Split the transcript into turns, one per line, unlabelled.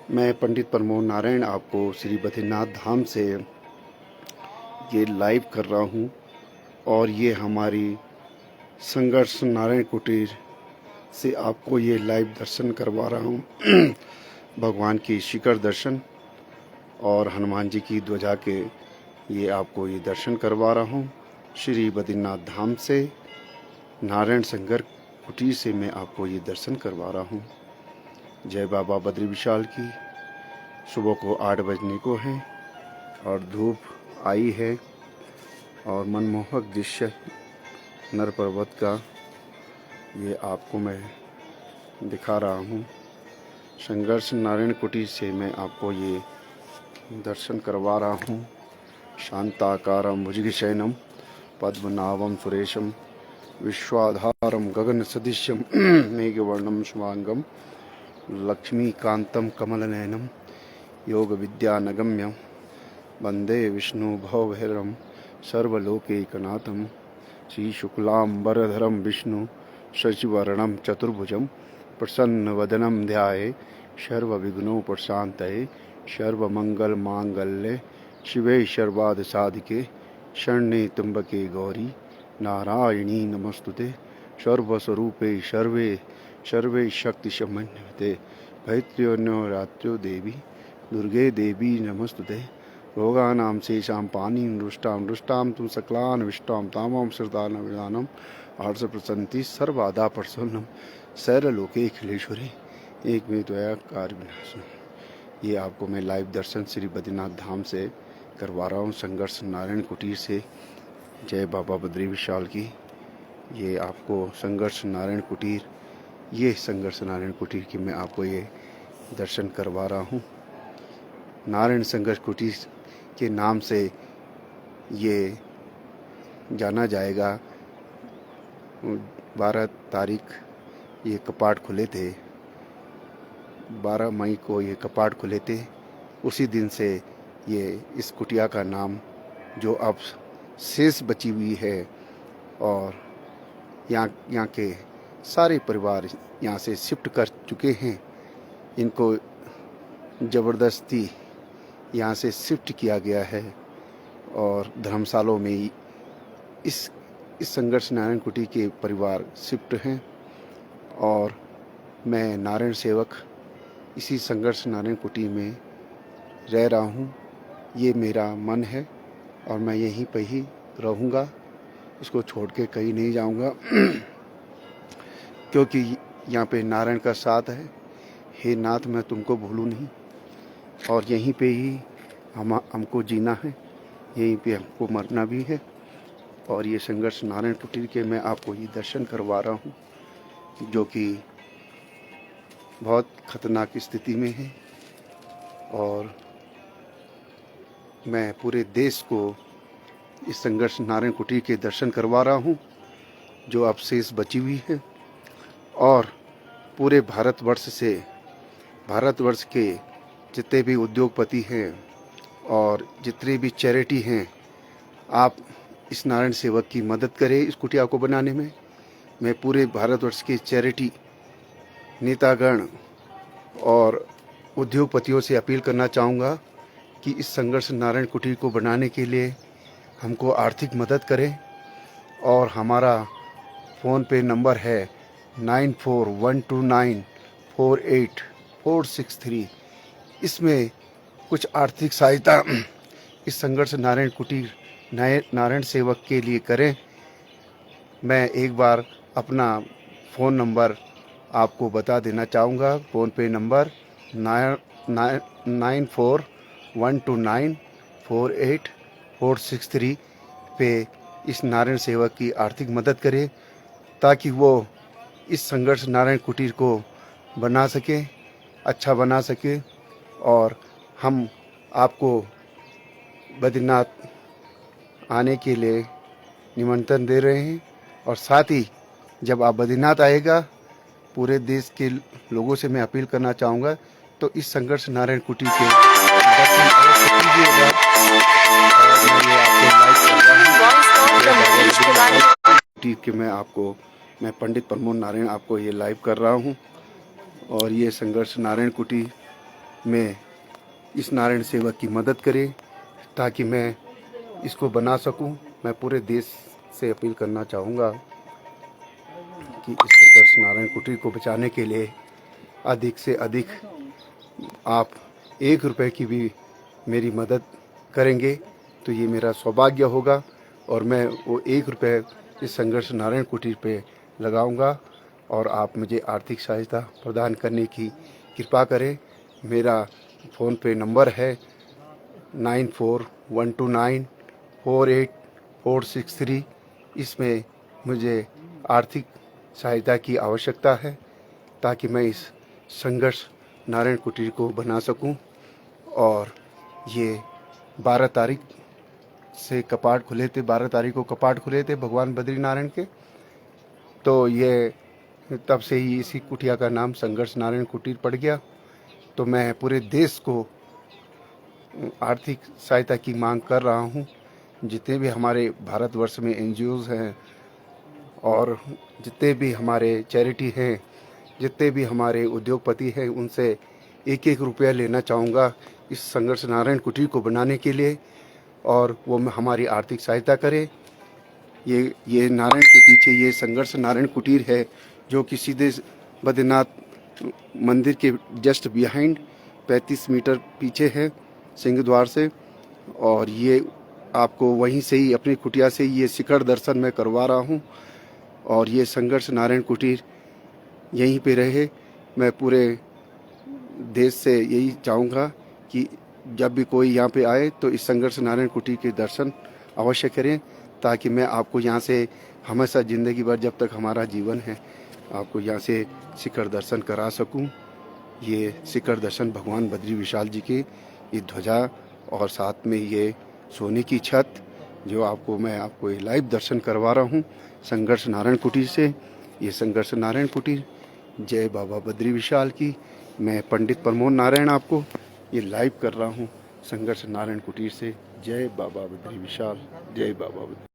मैं पंडित प्रमोद नारायण आपको श्री बद्रीनाथ धाम से ये लाइव कर रहा हूँ और ये हमारी संघर्ष नारायण कुटीर से आपको ये लाइव दर्शन करवा रहा हूँ। भगवान की शिखर दर्शन और हनुमान जी की ध्वजा के ये आपको ये दर्शन करवा रहा हूँ। श्री बद्रीनाथ धाम से नारायण संघर्ष कुटीर से मैं आपको ये दर्शन करवा रहा हूँ। जय बाबा बद्री विशाल की। सुबह को 8 बजने को है और धूप आई है और मनमोहक दृश्य नर पर्वत का ये आपको मैं दिखा रहा हूँ। संघर्ष नारायण कुटीर से मैं आपको ये दर्शन करवा रहा हूँ। शांताकारं भुजगशयनं पद्मनाभं सुरेशं विश्वाधारं गगन सदृशं मेघवर्णं शुभांगं लक्ष्मीकान्तं कमलनयनं योग विद्यानगम्यं वंदे विष्णु भवभैरवं सर्वलोकैकनाथं श्री शुक्लांबरधरं विष्णु शशिवर्णं चतुर्भुजं प्रसन्नवदनं ध्याये सर्वविघ्नोपशान्तये सर्वमंगलमांगल्ये शिवे सर्वार्धसाधिके शरण्ये त्र्यंबके गौरी नारायणी नमस्तुते सर्वस्वरूपे सर्वे शक्ति समन्विते भैत्र्यो रात्र्यो देवी दुर्गे देवी नमस्तुते रोगानां शेषां पानीं रुष्टां तुम सकलान विष्टां तामां श्रद्धान विधानम हर्ष प्रसन्ति सर्वादा प्रसन्नम शैललोके अखिलेश्वरी एक में दया कार्य विनाशनम। ये आपको मैं लाइव दर्शन श्री बद्रीनाथ धाम से करवा रहा हूँ, संघर्ष नारायण कुटीर से। जय बाबा बद्री विशाल की। ये आपको संघर्ष नारायण कुटीर, ये संघर्ष नारायण कुटीर की मैं आपको ये दर्शन करवा रहा हूँ। नारायण संघर्ष कुटीर के नाम से ये जाना जाएगा। 12 तारीख ये कपाट खुले थे, 12 मई को ये कपाट खुले थे। उसी दिन से ये इस कुटिया का नाम जो अब शेष बची हुई है और यहाँ के सारे परिवार यहाँ से शिफ्ट कर चुके हैं। इनको ज़बरदस्ती यहाँ से शिफ्ट किया गया है और धर्मशालों में इस संघर्ष नारायण कुटीर के परिवार शिफ्ट हैं और मैं नारायण सेवक इसी संघर्ष नारायण कुटीर में रह रहा हूँ। ये मेरा मन है और मैं यहीं पर ही रहूँगा, इसको छोड़ के कहीं नहीं जाऊँगा क्योंकि यहाँ पे नारायण का साथ है। हे नाथ मैं तुमको भूलूँ नहीं और यहीं पे ही हमको जीना है, यहीं पे हमको मरना भी है। और ये संघर्ष नारायण कुटीर के मैं आपको ये दर्शन करवा रहा हूँ जो कि बहुत खतरनाक स्थिति में है और मैं पूरे देश को इस संघर्ष नारायण कुटीर के दर्शन करवा रहा हूँ जो अब शेष बची हुई है। और पूरे भारतवर्ष के जितने भी उद्योगपति हैं और जितने भी चैरिटी हैं, आप इस नारायण सेवक की मदद करें इस कुटिया को बनाने में। मैं पूरे भारतवर्ष के चैरिटी नेतागण और उद्योगपतियों से अपील करना चाहूँगा कि इस संघर्ष नारायण कुटीर को बनाने के लिए हमको आर्थिक मदद करें। और हमारा फ़ोन पे नंबर है 9412948463। इसमें कुछ आर्थिक सहायता इस संघर्ष नारायण कुटीर नारायण सेवक के लिए करें। मैं एक बार अपना फ़ोन नंबर आपको बता देना चाहूँगा। फ़ोन पे नंबर 9412948463 पे इस नारायण सेवक की आर्थिक मदद करें ताकि वो इस संघर्ष नारायण कुटीर को बना सके, अच्छा बना सके। और हम आपको बद्रीनाथ आने के लिए निमंत्रण दे रहे हैं और साथ ही जब आप बद्रीनाथ आएगा पूरे देश के लोगों से मैं अपील करना चाहूँगा तो इस संघर्ष नारायण कुटीर के दर्शन अवश्य कीजिएगा। कुटीर के मैं पंडित प्रमोद नारायण आपको ये लाइव कर रहा हूँ और ये संघर्ष नारायण कुटीर में इस नारायण सेवक की मदद करें ताकि मैं इसको बना सकूं। मैं पूरे देश से अपील करना चाहूँगा कि इस संघर्ष नारायण कुटीर को बचाने के लिए अधिक से अधिक आप 1 रुपए की भी मेरी मदद करेंगे तो ये मेरा सौभाग्य होगा और मैं वो 1 रुपए इस संघर्ष नारायण कुटीर पे लगाऊंगा और आप मुझे आर्थिक सहायता प्रदान करने की कृपा करें। मेरा फ़ोन पे नंबर है 9412948463। इसमें मुझे आर्थिक सहायता की आवश्यकता है ताकि मैं इस संघर्ष नारायण कुटीर को बना सकूं। और ये 12 तारीख से कपाट खुले थे, 12 तारीख को कपाट खुले थे भगवान बद्रीनारायण के। तो ये तब से ही इसी कुटिया का नाम संघर्ष नारायण कुटीर पड़ गया। तो मैं पूरे देश को आर्थिक सहायता की मांग कर रहा हूँ। जितने भी हमारे भारतवर्ष में एनजीओज़ हैं और जितने भी हमारे चैरिटी हैं, जितने भी हमारे उद्योगपति हैं, उनसे 1-1 रुपया लेना चाहूँगा इस संघर्ष नारायण कुटीर को बनाने के लिए और वो हमारी आर्थिक सहायता करें। ये नारायण के पीछे ये संघर्ष नारायण कुटीर है जो कि सीधे बद्रीनाथ मंदिर के जस्ट बिहाइंड 35 मीटर पीछे है सिंह द्वार से। और ये आपको वहीं से ही अपनी कुटिया से ये शिखर दर्शन मैं करवा रहा हूँ और ये संघर्ष नारायण कुटीर यहीं पे रहे। मैं पूरे देश से यही चाहूँगा कि जब भी कोई यहाँ पे आए तो इस संघर्ष नारायण कुटीर के दर्शन अवश्य करें ताकि मैं आपको यहाँ से हमेशा ज़िंदगी भर जब तक हमारा जीवन है आपको यहाँ से शिखर दर्शन करा सकूँ। ये शिखर दर्शन भगवान बद्री विशाल जी के ये ध्वजा और साथ में ये सोने की छत जो मैं आपको ये लाइव दर्शन करवा रहा हूँ संघर्ष नारायण कुटीर से। ये संघर्ष नारायण कुटीर जय बाबा बद्री विशाल की। मैं पंडित प्रमोद नारायण आपको ये लाइव कर रहा हूँ संघर्ष नारायण कुटीर से। जय बाबा बद्री विशाल, जय बाबा बद्री।